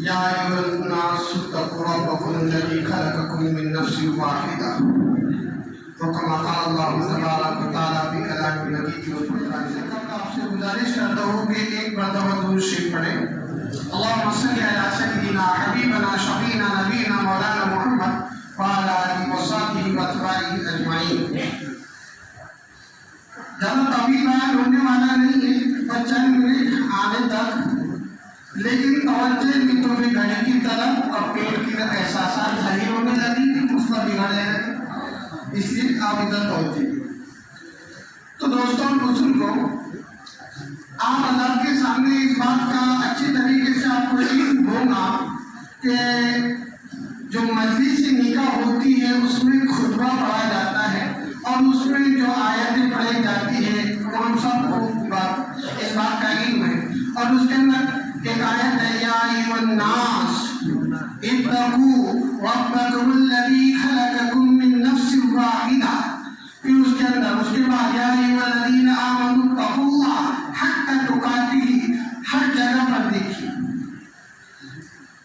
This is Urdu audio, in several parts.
یا ایھا الناس اتقوا ربکم الذی خلقکم من نفس واحدہ وکما قال اللہ تبارک و تعالی فی کلام المجید والقرآن الحکیم۔ آپ سے گزارش کرتا ہوں کہ ایک مرتبہ درود شریف پڑھیں۔ اللہم صلی علی سیدنا حبیبنا شفیعنا نبینا مولانا محمد وعلی آلہ وصحبہ واتباعہ اجمعین۔ زیادہ طویل بیان ہونے والا نہیں ہے، بس چند منٹ آنے تک، لیکن توجہ متوں میں گھڑی کی طرف اور پیڑ کی احساسات دھری ہونے لگی کہ اس پر بگڑ جائے گا، اس لیے آپ ادھر توجہ۔ تو دوستوں بزرگوں، آپ اللہ کے سامنے اس بات کا اچھی طریقے سے آپ کو علم ہوگا کہ جو مجلس نکاح ہوتی ہے اس میں خطبہ پڑھا جاتا ہے اور اس میں جو آیتیں پڑھی جاتی ہے وہ ہم سب کو اس بات کا علم ہے، اور اس کے اندر ایک آیت ہے یا ایھا الناس اتقوا ربکم الذی خلقکم من نفس واحدہ، پھر اس کے اندر اس کے بعد یا ایھا الذین آمنوا اتقوا اللہ حق تقاتہ، ہر جگہ پر دیکھیے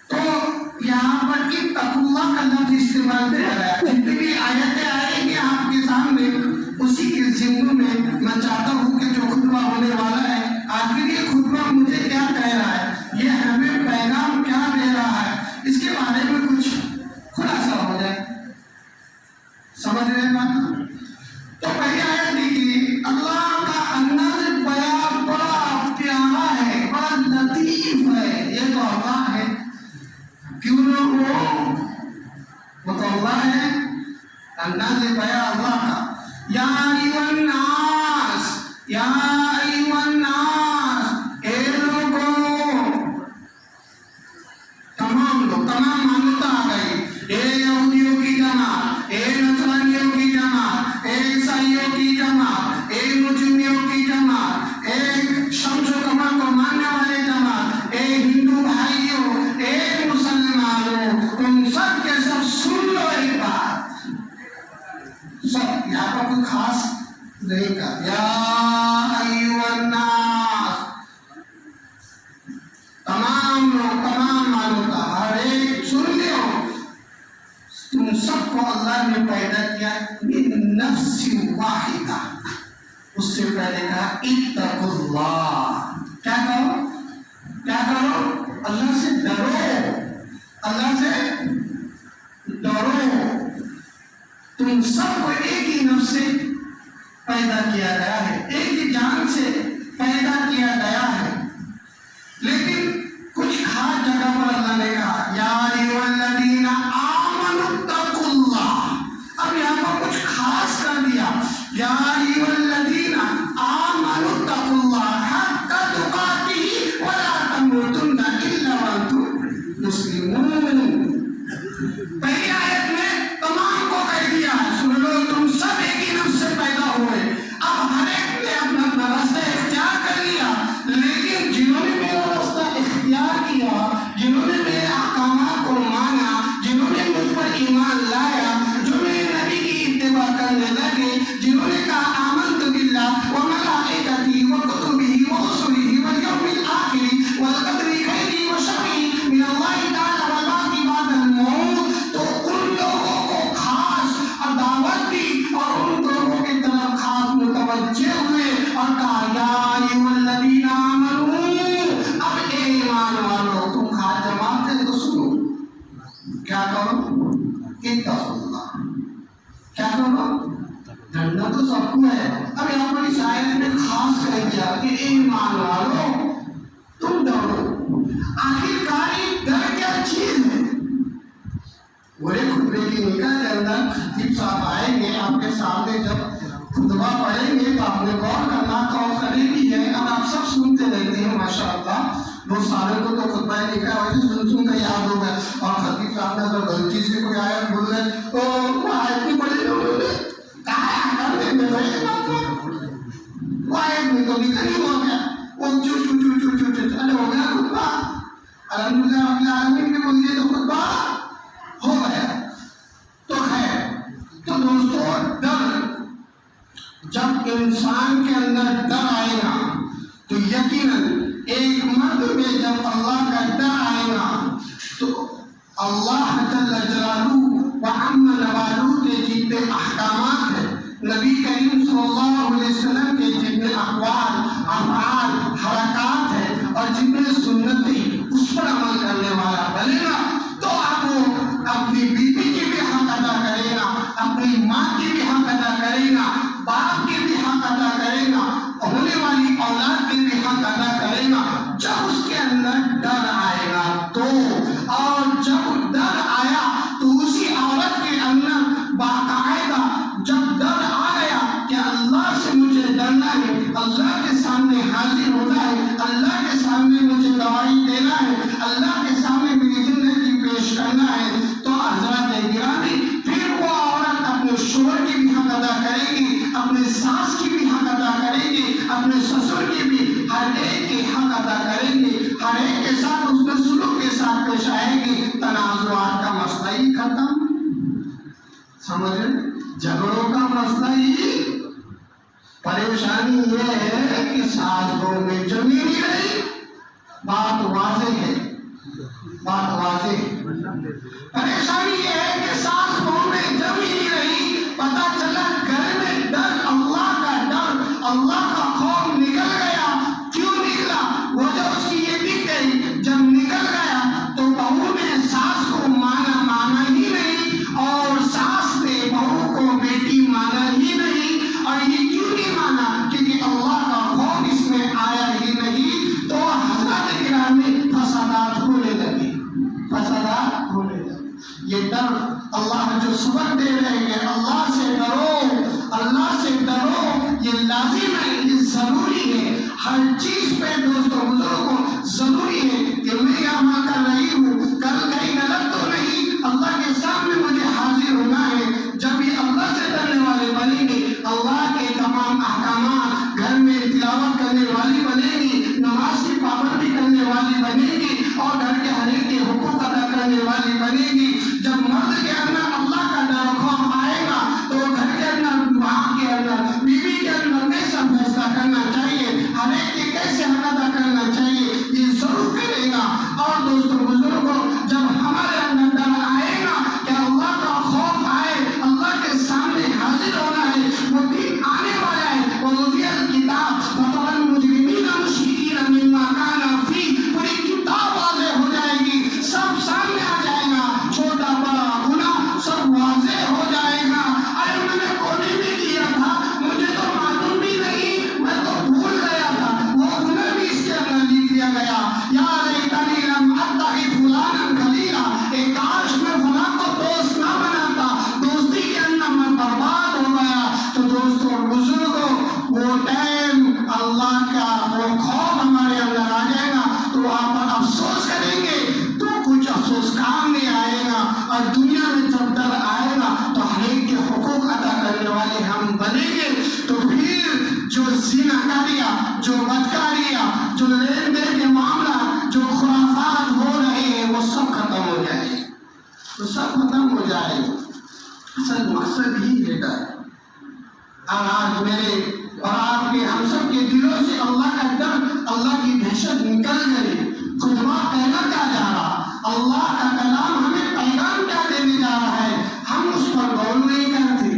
تو یہاں پر اتقوا اللہ کا لفظ استعمال کیا گیا ہے۔ جتنی بھی آیتیں آئیں گی آپ کے سامنے اسی کے ضمن میں چاہتا ہوں کہ جو خطبہ ہونے والا ہے، آخر یہ خطبہ مجھے کیا کہہ رہا ہے، یہ ہمیں پیغام کیا دے رہا ہے، اس کے بارے میں کچھ خلاصہ ہو جائے، سمجھ رہے ہیں بات؟ تو پہلی آیت دیکھیے، اللہ کا انداز بیان بڑا پیارا ہے، بڑا لطیف ہے، یہ تو اللہ ہے، کیوں نہ ہو، وہ تو اللہ ہے، انداز بیان اللہ کا۔ یا ایھا الناس، یا ایھا الناس، اے لوگوں، تمام لوگ، تمام مانوتا آ گئی، اے یہودیوں کی جماعت، اے نصرانیوں کی جماعت، اے عیسائیوں کی جماعت، اے مجومیوں کی جماعت، اے شمس و قمر کو ماننے والے جماعت، اے ہندو بھائیوں، اے مسلمانوں، تم سب کے سب سن لو ایک بات، سب یہاں پر کوئی خاص نہیں کہا، یا ایھا الناس، تمام لوگ، تمام مانوتا، ہر ایک سن لیو، تم سب کو اللہ نے پیدا کیا من نفس واحدہ، اس سے پہلے کہا اتقوا اللہ، کیا کرو، کیا کرو، اللہ سے ڈرو، اللہ سے ڈرو، تم سب کو ایک ہی نفس سے پیدا کیا گیا ہے، ایک ہی جان سے پیدا کیا گیا ہے، لیکن کچھ خاص جگہ پر اللہ نے کہا یا ایھا الذین آمنوا اتقوا اللہ، اب یہاں پر کچھ خاص کر دیا، یا ایھا الذین آمنوا اتقوا اللہ حق تقاتہ ولا تموتن الا وانتم مسلمون۔ پہلی آیت میں تمام کو کہہ دیا سن لو تم سب ایک ہی نفس سے پیدا ہوئے، اب ہر ایک نے اپنا اپنا راستہ اختیار کر لیا، لیکن جنہوں نے میرا راستہ اختیار کیا، جنہوں نے میرے احکامات کو مانا، جنہوں نے مجھ پر ایمان لایا، جو میرے نبی کی اتباع کرنے لگے، جنہوں نے کہا آمنت باللہ وملائکتہ وکتبہ ورسلہ والیوم الآخر والقدر خیرہ وشرہ من اللہ تعالی والبعث بعد الموت، تو ان لوگوں کو خاص دعوت دی اور ان لوگوں کی طرف خاص متوجہ ہوئے اور کہا یا ایھا الذین آمنوا، اب اے ایمان والو تم خاص جماعت سے تو سنو، کیا کرو، اتقوا اللہ، کیا کرو، ڈرنا تو سب کو ہے، اب یہاں پر اس آیت میں خاص کہہ دیا کہ اے ایمان والو تم ڈرو، آخر کار یہ ڈر کیا چیز ہے؟ بڑے خطبے کی نکاح کے اندر خطیب صاحب آئیں گے آپ کے سامنے، جب خطبہ پڑھیں گے تو آپ نے غور کرنا، تو کرے بھی ہے، اب آپ سب سنتے رہتے ہیں ماشاءاللہ، بہت سارے کو تو خطبہ نکاح ویسے سن کر یاد ہو گئے، اور خطیب صاحب نے اگر غلطی سے کوئی آیت بول گئے تو وہ آیت نہیں پڑھی انہوں نے کہا ہے وہ آیت میں تو نکل ہی ہو گیا، وہ چو چو چو چو چو چو چو ہو گیا خطبہ، الحمدللہ رب العالمین نے بول دیا تو خطبہ ہو گیا۔ تو خیر، تو دوستو ڈر، جب انسان کے اندر ڈر آئے گا تو یقیناً ایک مرد میں جب اللہ کا ڈر آئے گا اللہ جل جلالہ و عم نوالہ کے جتنے احکامات ہیں، نبی کریم صلی اللہ علیہ وسلم کے جتنے اقوال، افعال، حرکات ہیں اور جتنے سنتیں، اس پر عمل کرنے والا بنے گا تو اب وہ اپنی بیوی کی بھی حق ادا کرے گا، اپنی ماں کی بھی حق ادا کرے گا، باپ کی بھی حق ادا کرے گا، ہونے والی اولاد کی بھی حق ادا کرے گا، جب اس کے اندر ڈر آئے گا تو، اور جب ڈر آیا تو اسی عورت کے اندر باقاعدہ جب ڈر آ گیا کہ اللہ سے مجھے ڈرنا ہے، اللہ کے سامنے حاضر ہونا ہے، اللہ کے سامنے مجھے گواہی دینا ہے، اللہ کے سامنے میری زندگی پیش کرنا ہے، تو حضرات گرامی پھر وہ عورت اپنے شوہر کی بھی حق ادا کرے گی، اپنے ساس کی بھی حق ادا کرے گی، اپنے سسر کی بھی، ہر ایک کے حق ادا کریں گے، ہر ایک کے ساتھ اس میں سلوک کے ساتھ پیش آئے گی، تنازعات کا مسئلہ ہی ختم، سمجھ رہے؟ جھگڑوں کا مسئلہ ہی، پریشانی یہ ہے کہ ساس بہو میں جمی نہیں رہی، بات واضح ہے، بات واضح ہے، پریشانی یہ ہے کہ ساس بہو میں جمی نہیں رہی، پتہ چلا گھر میں ڈر، اللہ کا ڈر، اللہ کا خوف نکل گیا، کیوں نکلا؟ وجہ اس کی یہ بھی کہی، جب نکل گیا تو بہو نے ساس کو مانا ہی نہیں، اور ساس نے بہو کو بیٹی مانا ہی نہیں، اور یہ کیوں نہیں مانا؟ کیونکہ اللہ کا خوف اس میں آیا ہی نہیں، تو حضرات کرام میں فسادات ہونے لگے، فسادات ہونے لگے۔ یہ ڈر اللہ جو سبق دے رہے ہیں، اللہ سے ڈرو، اللہ سے ڈرو، یہ لازم ہے، یہ ضروری ہے، ہر چیز پہ دوستوں بزرگوں ضروری ہے کہ میں یہ عمل کر رہی ہوں، کل کہیں غلط تو نہیں، اللہ کے سامنے مجھے حاضر ہونا ہے، جب یہ اللہ سے ڈرنے والے بنیں گے، اللہ کے تمام احکامات گھر میں تلاوت کرنے والی بنے گی، نماز کی پابندی کرنے والی بنے گی، اور گھر کے ہر ایک کے حقوق ادا کرنے والی بنے گی۔ جب مرد کے اندر اللہ کا ڈر خوف آئے گا تو گھر کے اندر، ماں کے اندر، بیوی کے اندر کیسا فیصلہ کرنا چاہیے، ہر ایک کے کیسے حق ادا کرنا چاہیے، یہ ضرور کرے گا۔ اور دوستوں بزرگوں، جب ہمارے اندر ڈر آئے گا کہ اللہ کا خوف آئے، اللہ کے سامنے حاضر ہونا ہے، وہ دن آنے والا ہے، وَوُضِعَ الْكِتَابُ فَتَرَى الْمُجْرِمِينَ مُشْفِقِينَ مِمَّا كَانُوا فِيهِ، پوری کتاب واضح ہو جائے گی، سب سامنے آ جائے گا، چھوٹا بڑا گناہ سب واضح ہو جائے گا۔ ارے میں نے کوئی بھی کیا تھا، مجھے تو معلوم بھی نہیں، میں تو بھول گیا تھا، وہ گناہ بھی اس کے اندر لکھ دیا گیا۔ یا لیتنی لم اتخذ فلانا خلیلا، کاش میں فلاں کو دوست نہ بناتا، دوستی کے اندر میں برباد ہو گیا۔ تو دوستوں بزرگوں، وہ ٹائم اللہ کا وہ خوف ہمارے اندر آ جائے گا تو وہاں پر افسوس کریں گے تو کچھ افسوس کام نہیں آئے گا، اور دنیا میں جب ڈر آئے گا تو ہر ایک کے حقوق ادا کرنے والے ہم بنیں گے، تو پھر جو زنا کاریاں، جو بدکاریاں، جو لین دین کے معاملہ، جو خرافات ہو رہے ہیں، وہ سب ختم ہو جائے گے، وہ سب ختم ہو جائے گا۔ اصل مقصد ہی بیٹا ہے، اور آج میرے اور آپ کے ہم سب کے دلوں سے اللہ کا ڈر، اللہ کی دہشت نکل گئی۔ خطبہ کہنا کیا جا رہا، اللہ کا کلام ہمیں پیغام کیا دینے جا رہا ہے، ہم اس پر غور نہیں کرتے۔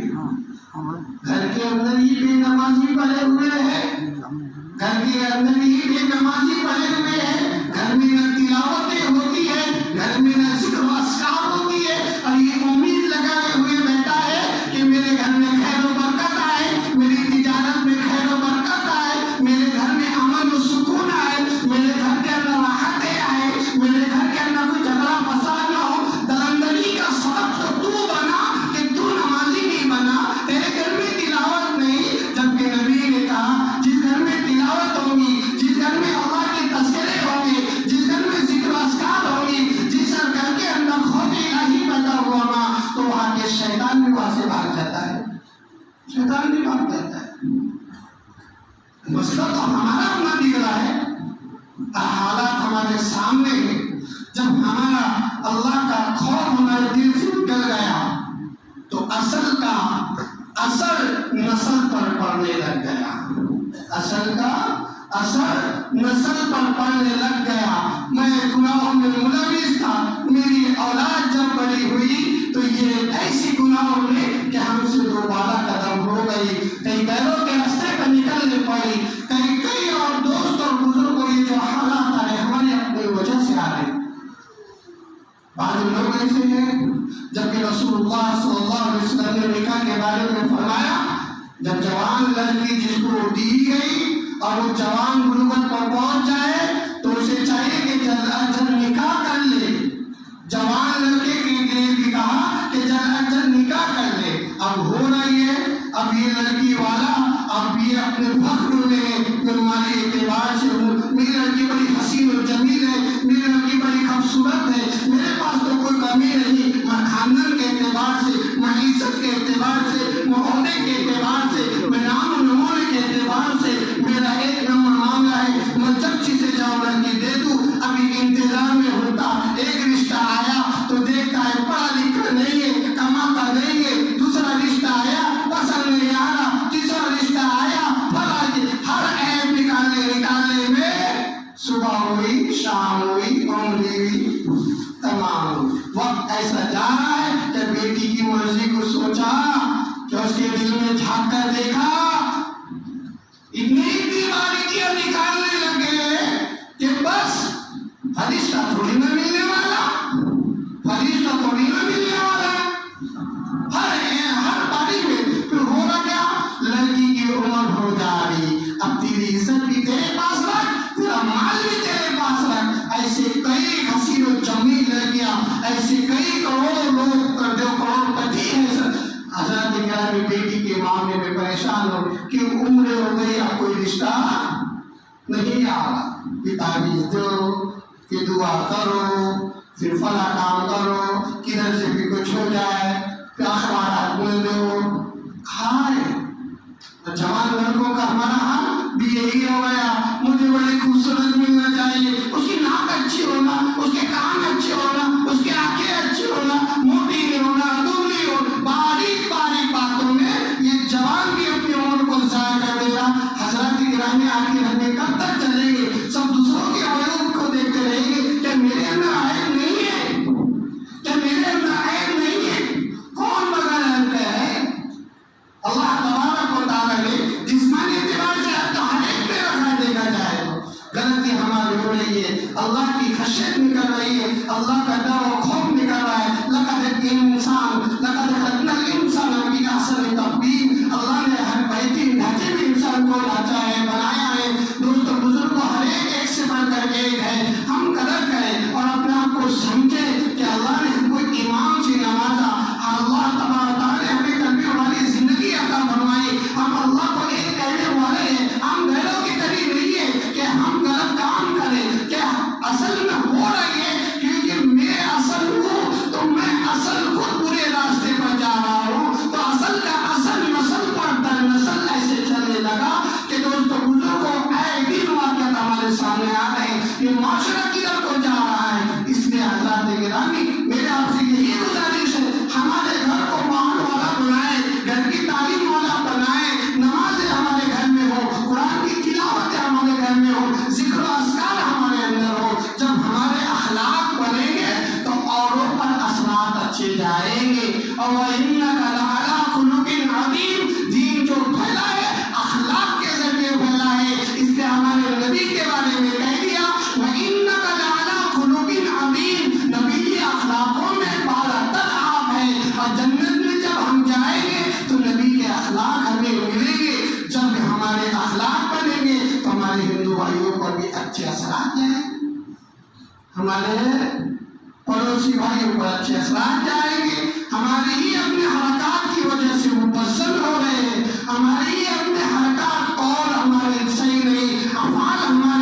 گھر کے اندر ہی بے نمازی پڑے ہوئے ہیں، گھر کے اندر ہی بے نمازی پڑے ہوئے ہیں، گھر میں نہ تلاوتیں ہوتی ہے، گھر میں نہ ذکر و اذکار ہوتی ہے، اور یہ امید لگائے ہوئے بیٹھا ہے کہ میرے گھر میں خیر و برکت آئے، میری تجارت میں خیر و برکت آئے، میرے گھر میں امن و سکون آئے، میرے گھر کے اندر راحتیں آئے، میرے گھر کے اندر کوئی جھگڑا فساد نہ ہو۔ درندگی کا سبب تو تو بنا کہ تو نمازی نہیں بنا، تیرے گھر میں تلاوت نہیں، جبکہ نبی نے کہا جس گھر میں تلاوت ہوگی، جس گھر میں اللہ کے تذکرے ہوں گے، جس گھر میں ذکر و اذکار ہوگی، جس گھر کے اندر خوف الہی پیدا ہوا نا، تو وہاں کے شیطان بھی وہاں سے بھاگ جاتا ہے، شیطان بھی بھاگ جاتا ہے۔ مسئلہ تو ہمارا اپنا دکھ رہا ہے، حالات ہمارے سامنے ہیں۔ جب ہمارا اللہ کا خوف ہمارے دل سے نکل گیا تو اصل کا اثر نسل پر پڑنے لگ گیا، اصل کا اثر نسل پر پڑنے لگ گیا۔ میں گناہوں میں ملوث تھا، میری اولاد بعض لوگ ایسے ہیں جبکہ رسول اللہ صلی اللہ علیہ وسلم نے نکاح کے بارے میں فرمایا جب جوان لڑکی جس کو دی گئی اور وہ جوان بلوغت پر پہنچ جائے تو اسے چاہیے کہ جلد نکاح کر لے. جوان لڑکے کے لیے بھی کہا کہ جلد نکاح کر لے. اب ہو رہی ہے اب یہ لڑکی والا اب یہ اپنے فخر میں مالی اعتبار سے میری لڑکی بڑی حسین و جمیل ہے, میری لڑکی بڑی خوبصورت ہے, میرے پاس تو کوئی کمی نہیں, میں خاندان کے اعتبار سے, میں عزت کے اعتبار سے, میں عہدے کے اعتبار سے, میں نام و نمونے کے اعتبار سے میرا ایک نمبر معاملہ ہے, میں جب چیزیں جاؤں لڑکی دے دوں. ابھی انتظار میں ہوتا ایک رشتہ آیا تو دیکھتا ہے پڑھا لکھا نہیں ہے, کماتا نہیں ہے, دوسرا رشتہ آیا پسند نہیں آ رہا, تیسرا رشتہ آیا ہر عیب نکالنے میں صبح ہوئی شام ہوئی عمر ہوئی تمام. وقت ایسا جا رہا ہے کہ بیٹی کی مرضی کو سوچا کہ اس کے دل میں جھانک کر دیکھا اتنی باریکیاں نکالنے لگے کہ بس فرشتہ تھوڑی نہ ملنے والا, فرشتہ تھوڑی نہ ملنے والا. ہر باری میں پھر ہو رہا کیا, لڑکی کی عمر ہو جا رہی, اب تیری عزت بھی تیرے پاس رکھ, تیرا مال بھی تیرے پاس رکھ. ایسے کئی حسین و جمیل لڑکیاں, ایسے کئی کروڑوں لوگ جو کروڑ پتی ہیں حضرت گرامی بیٹی کے معاملے میں پریشان ہو کہ عمر ہو گئی اب کوئی رشتہ نہیں آ رہا. تعویذ دو, کہ دعا کرو, پھر فلاں کام کرو, کدھر سے بھی کچھ ہو جائے, پھر اخبارات میں دو کھائے. جوان لڑکوں کا ہمارا حال بھی یہی ہو گیا, مجھے بڑی خوبصورت ملنا چاہیے, اس کی ناک اچھی ہونا, اس کے کان اچھے ہونا, اس کے آنکھیں اچھی ہونا, موٹی نہیں ہونا, دبلی ہو. باریک باریک باتوں میں یہ جوان بھی اپنی عمر کو ضائع کر دے گا. حضرات گرامی آخر ہمیں کب تک چلیں گے؟ سب دوسروں کے عیوب کو دیکھتے رہیں گے. کیا میرے اندر عیب نہیں ہے؟ کیا میرے اندر عیب نہیں ہے؟ کون بغیر عیب کا ہے؟ اللہ تبارک و تعالیٰ نے جسمانی اعتبار سے تو ہر ایک پہ رکھا دیکھا جائے تو غلطی ہماری ہو رہی ہے. اللہ کی خشیت نکل رہی ہے, اللہ کا ڈر و خوف نکل رہا ہے. لقد خلقنا الانسان فی احسن تقویم. اللہ نے ہر بہترین ڈھانچے میں انسان کو ڈھانچا ہے, بنایا ہے. دوستو بزرگوں ہر ایک سے بڑھ کر ایک ہے. ہم قدر کریں اور اپنے آپ کو سمجھیں کہ اللہ نے ہم کو ایمان سے نوازا. اللہ تبارک تعالیٰ نے ہمیں کلمے والی زندگی عطا فرمائی. ہم اللہ کو ایک کہنے والے ہیں, ہم غیروں کی طرح نہیں ہے کہ ہم غلط کام کریں. کیا اصل میں ہو رہی ہے کیونکہ میں اصل ہوں تو میں اصل خود برے راستے پر جا رہا ہوں, تو اصل کا اصل نسل پر در نسل ایسے چلنے لگا کہ دوستو بزرگوں اے دین واقعات ہمارے سامنے آ رہے ہیں. یہ معاشرہ کدھر کو جا رہا ہے؟ اس لیے حضرات گرامی میرے آپ سے یہی گزارش ہے, ہمارے گھر کو ماحول والا بنائے, گھر کی تعلیم والا بنائے, نمازیں ہمارے گھر میں ہو, قرآن کی تلاوتیں ہمارے گھر میں ہو, ذکر و اذکار ہمارے اندر ہو. جب ہمارے اخلاق بنیں گے تو اوروں پر اثرات اچھے جائیں گے. اور وَإِنَّكَ لَعَلَىٰ خُلُقٍ عَظِيمٍ, دین جو پھیلا ہے اخلاق کے ذریعے پھیلا ہے. اس لیے ہمارے نبی کے بارے میں کہہ دیا وَإِنَّكَ لَعَلَىٰ خُلُقٍ عَظِيمٍ, نبی کے اخلاقوں میں بالا تر آپ ہے. اور جنت میں جب ہم جائیں گے تو نبی کے اخلاق ہمیں ملیں گے. جب ہمارے اخلاق بنیں گے تو ہمارے ہندو بھائیوں پر بھی اچھے اثرات جائیں گے, ہمارے پڑوسی بھائیوں پر اچھے اثرات جائیں گے. ہمارے ہی اپنے حرکات کی وجہ سے مبذر ہو رہے ہیں, ہمارے ہی اپنے حرکات اور ہمارے صحیح نہیں, افعال ہمارے